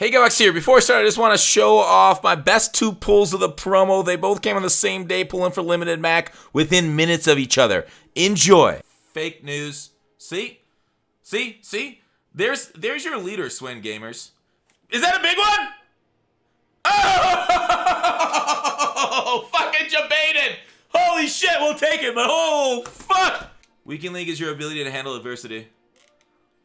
Hey Galax here. Before I start, I just want to show off my best two pulls of the promo. They both came on the same day, pulling for limited Mac within minutes of each other. Enjoy. Fake news. See? There's your leader, Swin Gamers. Is that a big one? Oh! Fucking debated. Holy shit, we'll take it, but oh, fuck! Weekend League is your ability to handle adversity.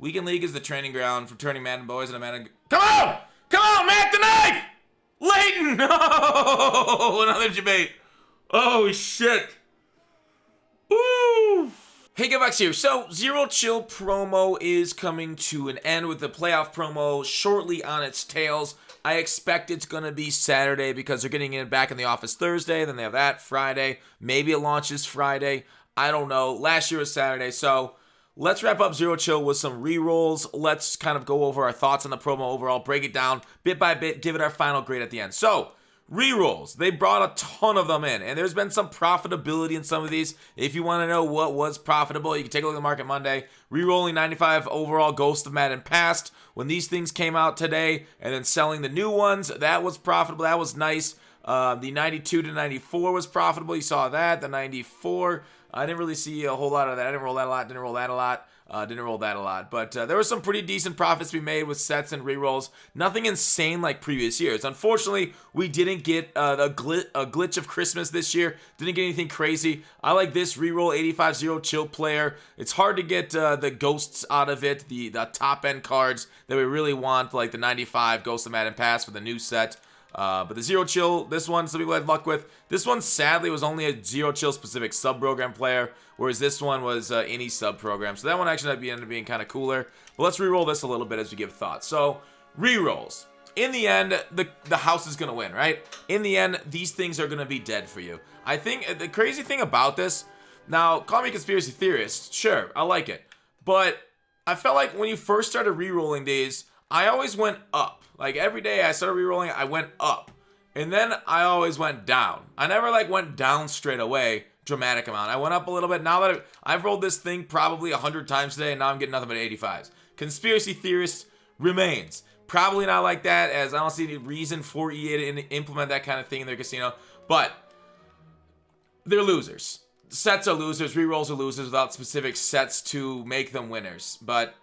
Weekend League is the training ground for turning Madden boys into Madden... Come on! Come on, Mac the knife! Leighton! Oh, another debate. Oh, shit. Woo! Hey, Galax here. So, Zero Chill promo is coming to an end with the playoff promo shortly on its tails. I expect it's going to be Saturday because they're getting it back in the office Thursday. Then they have that Friday. Maybe it launches Friday. I don't know. Last year was Saturday, so... Let's wrap up Zero Chill with some rerolls. Let's kind of go over our thoughts on the promo overall, break it down bit by bit, give it our final grade at the end. So, rerolls. They brought a ton of them in, and there's been some profitability in some of these. If you want to know what was profitable, you can take a look at Market Monday. Rerolling 95 overall Ghost of Madden Past. When these things came out today, and then selling the new ones, that was profitable. That was nice. The 92 to 94 was profitable. You saw that. The 94... I didn't really see a whole lot of that. I didn't roll that a lot. Didn't roll that a lot. Didn't roll that a lot. But there were some pretty decent profits we made with sets and rerolls. Nothing insane like previous years. Unfortunately, we didn't get a glitch of Christmas this year. Didn't get anything crazy. I like this reroll 85 Zero Chill player. It's hard to get the ghosts out of it. The top end cards that we really want, like the 95 Ghost of Madden Pass for the new set. But the Zero Chill, this one, some people had luck with. This one, sadly, was only a Zero Chill specific sub-program player, whereas this one was any sub-program. So that one actually ended up being kind of cooler. But let's re-roll this a little bit as we give thoughts. So, re-rolls. In the end, the house is going to win, right? In the end, these things are going to be dead for you. I think the crazy thing about this, now, call me conspiracy theorist. Sure, I like it. But I felt like when you first started re-rolling these, I always went up. Like, every day I started re-rolling, I went up. And then I always went down. I never, like, went down straight away, dramatic amount. I went up a little bit. Now that I've rolled this thing probably 100 times today, and now I'm getting nothing but 85s. Conspiracy theorist remains. Probably not like that, as I don't see any reason for EA to implement that kind of thing in their casino. But they're losers. Sets are losers. Re-rolls are losers without specific sets to make them winners. But...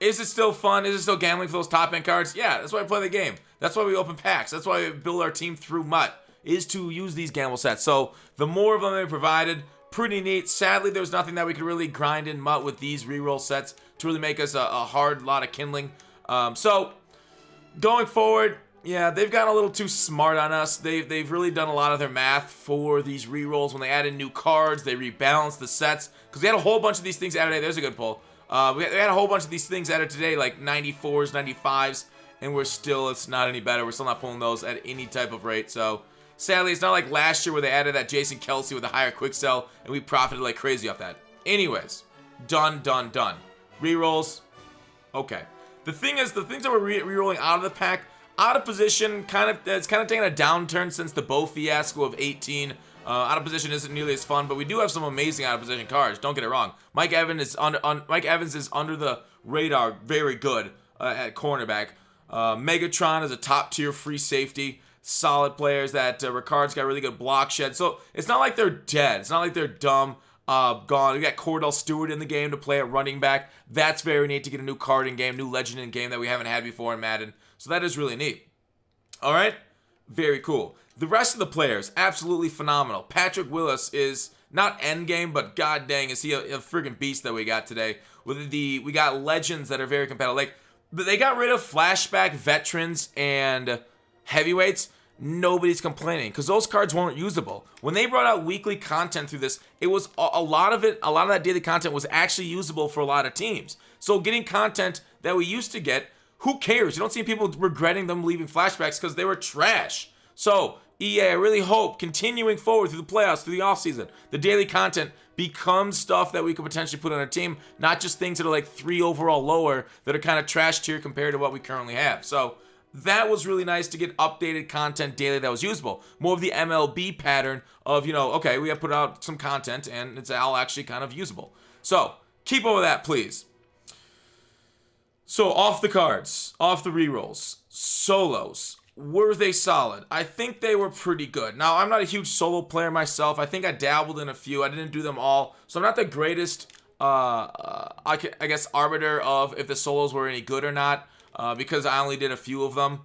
is it still fun? Is it still gambling for those top-end cards? Yeah, that's why I play the game. That's why we open packs. That's why we build our team through MUT, is to use these gamble sets. So the more of them they provided, pretty neat. Sadly, there's nothing that we could really grind in MUT with these reroll sets to really make us a hard lot of kindling. So going forward, yeah, they've gotten a little too smart on us. They've really done a lot of their math for these rerolls. When they added new cards, they rebalanced the sets. Because they had a whole bunch of these things added. There's a good pull. We had a whole bunch of these things added today, like 94s, 95s, and it's not any better. We're still not pulling those at any type of rate. So, sadly, it's not like last year where they added that Jason Kelsey with a higher quick sell, and we profited like crazy off that. Anyways, done. Rerolls, okay. The thing is, the things that we're rerolling out of the pack, out of position, it's kind of taken a downturn since the Bo fiasco of 18. Out of position isn't nearly as fun, but we do have some amazing out of position cards. Don't get it wrong. Mike Evans is under the radar, very good at cornerback. Megatron is a top tier free safety. Solid players. That Ricard's got really good block shed. So it's not like they're dead. It's not like they're dumb. Gone. We got Cordell Stewart in the game to play at running back. That's very neat to get a new card in game, new legend in game that we haven't had before in Madden. So that is really neat. All right. Very cool. The rest of the players, absolutely phenomenal. Patrick Willis is not endgame, but god dang, is he a friggin' beast that we got today. We got legends that are very competitive. Like, they got rid of flashback veterans and heavyweights. Nobody's complaining because those cards weren't usable. When they brought out weekly content through this, it was a lot of that daily content was actually usable for a lot of teams. So getting content that we used to get, who cares? You don't see people regretting them leaving flashbacks because they were trash. So, EA, I really hope, continuing forward through the playoffs, through the offseason, the daily content becomes stuff that we could potentially put on our team, not just things that are like 3 overall lower that are kind of trash tier compared to what we currently have. So, that was really nice to get updated content daily that was usable. More of the MLB pattern of, okay, we have put out some content and it's all actually kind of usable. So, keep over that, please. So, off the cards, off the rerolls. Solos. Were they solid? I think they were pretty good. Now, I'm not a huge solo player myself. I think I dabbled in a few. I didn't do them all. So I'm not the greatest, I guess, arbiter of if the solos were any good or not, because I only did a few of them.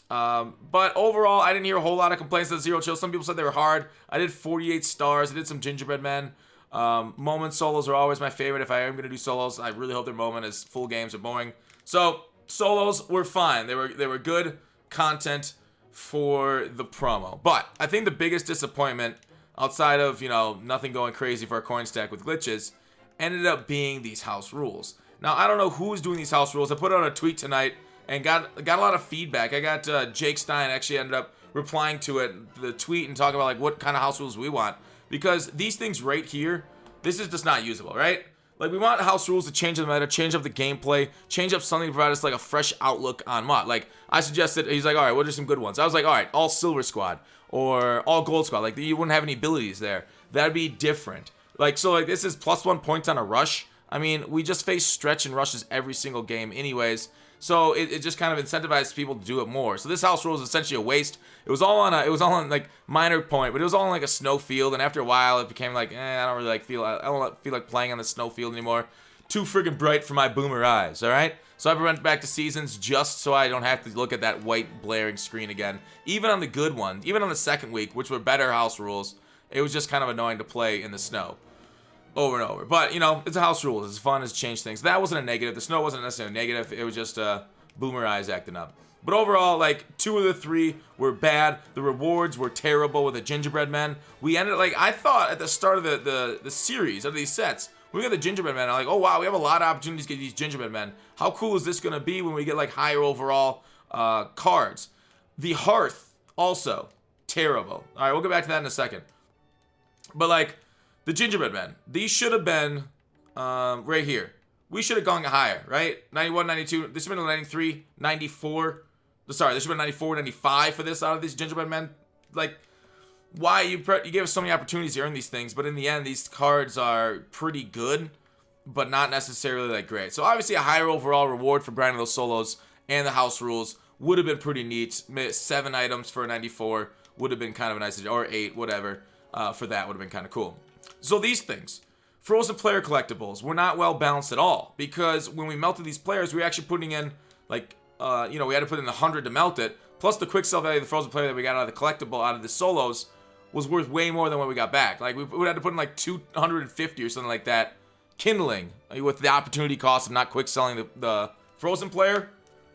But overall, I didn't hear a whole lot of complaints of Zero Chill. Some people said they were hard. I did 48 stars. I did some Gingerbread Men. Moment solos are always my favorite. If I am going to do solos, I really hope their moment is full games are boring. So, solos were fine. They were good content for the promo. But I think the biggest disappointment, outside of, nothing going crazy for a coin stack with glitches, ended up being these house rules. Now, I don't know who's doing these house rules. I put out a tweet tonight and got a lot of feedback. I got Jake Stein actually ended up replying to it, the tweet, and talking about like what kind of house rules we want. Because these things right here, this is just not usable, right? Like, we want house rules to change the meta, change up the gameplay, change up something to provide us like a fresh outlook on mod. Like, I suggested, he's like, all right, what are some good ones? I was like, all right, all silver squad or all gold squad. Like, you wouldn't have any abilities there. That'd be different. Like, so like this is +1 points on a rush. I mean, we just face stretch and rushes every single game anyways. So it just kind of incentivizes people to do it more. So this house rule is essentially a waste. It was all on like minor point, but it was all on like a snow field. And after a while, it became like, I don't really I don't feel like playing on the snow field anymore. Too friggin' bright for my boomer eyes. All right. So I went back to seasons just so I don't have to look at that white blaring screen again. Even on the good one, even on the second week, which were better house rules, it was just kind of annoying to play in the snow over and over. But, it's a house rules. It's fun. It's changed things. That wasn't a negative. The snow wasn't necessarily negative. It was just boomer eyes acting up. But overall, like, 2 of the 3 were bad. The rewards were terrible with the Gingerbread Men. We ended, like, I thought at the start of the series of these sets, when we got the Gingerbread Men, I'm like, oh, wow, we have a lot of opportunities to get these Gingerbread Men. How cool is this going to be when we get, like, higher overall cards? The Hearth, also, terrible. All right, we'll get back to that in a second. But, like, the Gingerbread Men, these should have been right here. We should have gone higher, right? 91, 92, this should have been 93, 94. Sorry, this should have been 94, 95 for this out of these Gingerbread Men. Like, why? You gave us so many opportunities to earn these things, but in the end, these cards are pretty good, but not necessarily that great. So obviously a higher overall reward for grinding those solos and the house rules would have been pretty neat. 7 items for a 94 would have been kind of a nice, or 8, whatever, for that would have been kind of cool. So these things, frozen player collectibles, were not well balanced at all, because when we melted these players, we were actually putting in, like, we had to put in 100 to melt it, plus the quick sell value of the frozen player that we got out of the collectible, out of the solos, was worth way more than what we got back. Like, we had to put in like 250 or something like that, kindling, with the opportunity cost of not quick selling the frozen player.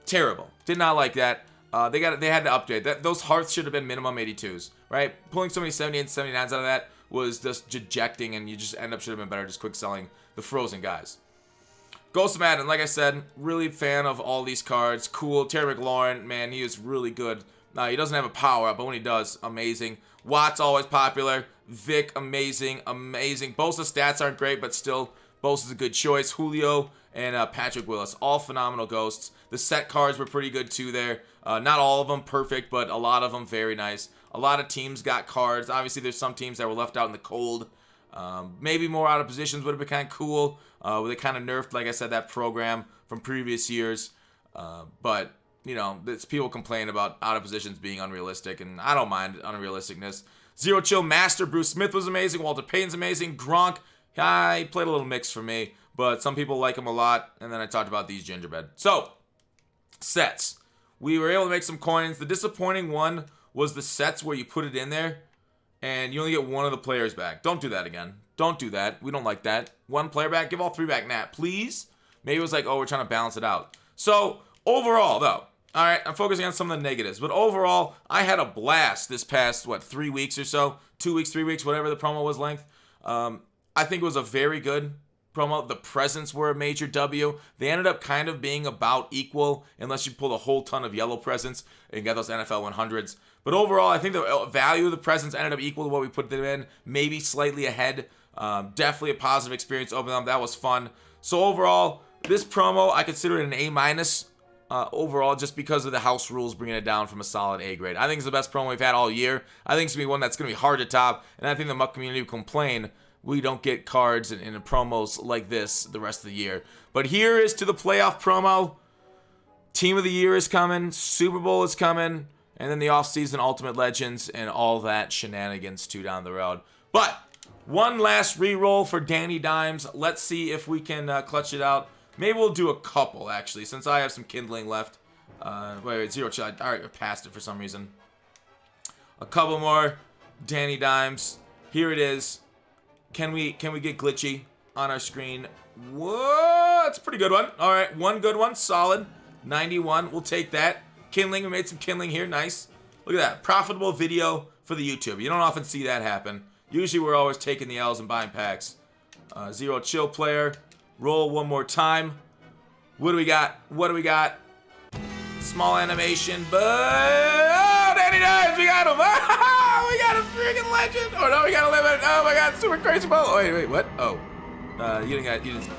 Terrible. Did not like that. They had to update. Those hearts should have been minimum 82s, right? Pulling so many 78s and 79s out of that was just dejecting, and you just should have been better just quick selling the frozen guys. Ghost of Madden, like I said, really fan of all these cards. Cool. Terry McLaurin, man, he is really good. He doesn't have a power up, but when he does, amazing. Watt's always popular. Vic, amazing. Bosa's stats aren't great, but still, Bosa's a good choice. Julio and Patrick Willis, all phenomenal ghosts. The set cards were pretty good too there. Not all of them perfect, but a lot of them very nice. A lot of teams got cards. Obviously, there's some teams that were left out in the cold. Maybe more out of positions would have been kind of cool. They kind of nerfed, like I said, that program from previous years. But, it's people complain about out of positions being unrealistic, and I don't mind unrealisticness. Zero Chill Master Bruce Smith was amazing. Walter Payton's amazing. Gronk, he played a little mix for me, but some people like him a lot. And then I talked about these Gingerbread. So, sets. We were able to make some coins. The disappointing one was the sets where you put it in there and you only get one of the players back. Don't do that again. Don't do that. We don't like that. One player back. Give all 3 back, Nat, please. Maybe it was like, oh, we're trying to balance it out. So, overall, though, all right, I'm focusing on some of the negatives. But overall, I had a blast this past, 3 weeks or so? 2 weeks, 3 weeks, whatever the promo was length. I think it was a very good promo. The presents were a major W. They ended up kind of being about equal, unless you pulled a whole ton of yellow presents and got those NFL 100s. But overall, I think the value of the presents ended up equal to what we put them in, maybe slightly ahead. Definitely a positive experience opening them. That was fun. So overall, this promo, I consider it an A- overall, just because of the house rules bringing it down from a solid A grade. I think it's the best promo we've had all year. I think it's going to be one that's going to be hard to top, and I think the Muck community will complain we don't get cards in promos like this the rest of the year. But here is to the playoff promo. Team of the Year is coming. Super Bowl is coming. And then the offseason Ultimate Legends and all that shenanigans too down the road. But one last re-roll for Danny Dimes. Let's see if we can clutch it out. Maybe we'll do a couple, actually, since I have some kindling left. Wait, zero chill. I already passed it for some reason. A couple more. Danny Dimes. Here it is. Can we get glitchy on our screen? Whoa, that's a pretty good one. All right, one good one. Solid. 91. We'll take that. Kindling. We made some kindling here. Nice. Look at that. Profitable video for the YouTube. You don't often see that happen. Usually we're always taking the L's and buying packs. Zero chill player. Roll one more time. What do we got? What do we got? Small animation, but oh, Danny Dimes, we got him! Oh, we got a freaking legend! Oh no, we got a limit! Oh my God, super crazy ball! Oh, wait, what? Oh, you didn't.